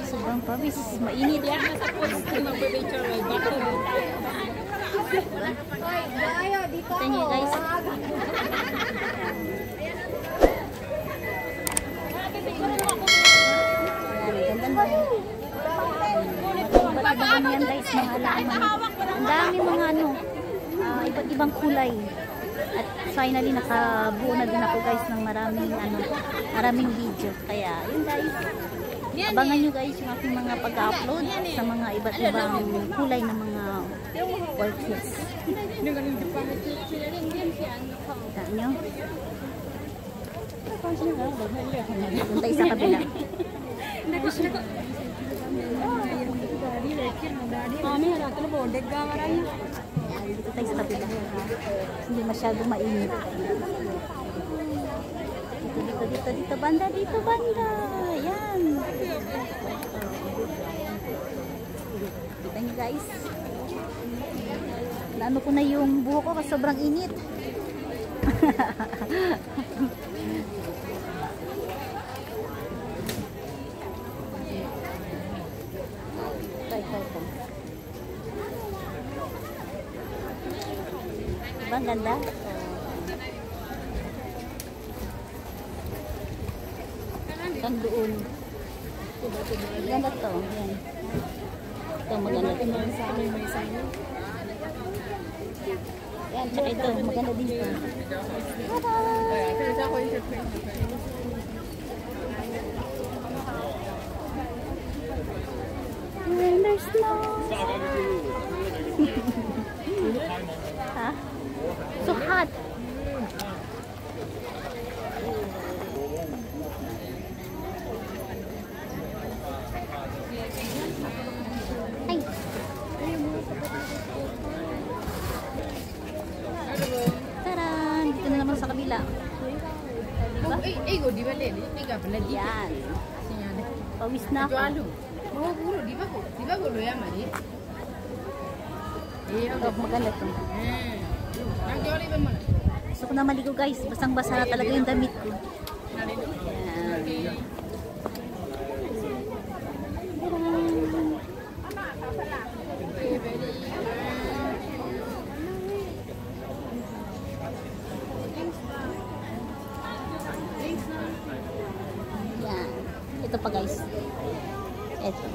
Sobrang pawis, mainit. Kita niyo guys. Iba't-ibang yan guys, mga halaman. Ang dami mga ano, iba't ibang kulay. At finally nakabuo na din ako guys ng maraming video. Kaya yun guys, abangan nyo guys yung aking mga pag-upload sa mga iba't ibang kulay ng mga orchids. Kita nyo? Punta sa kabila. Dito tayo sa kabila. Hindi masyadong mainit. Dito, banda. Ayan. Kita nyo guys. Naano ko na yung buhok ko kasi sobrang init. Ito. Diba ang ganda? Ang doon. Ganda to. Yan. Ito maganda. Yan, tsaka ito. Maganda din ito. When there's no... Ha? So hot. Ay. Taran! Dito na naman sa kabila. Diba? Yan. Pawis na ako. Ito, maganda ito. Gusto ko na maligo guys. Basang-basa na talaga yung damit ko. Yan. Yan. Ito pa guys. Ito.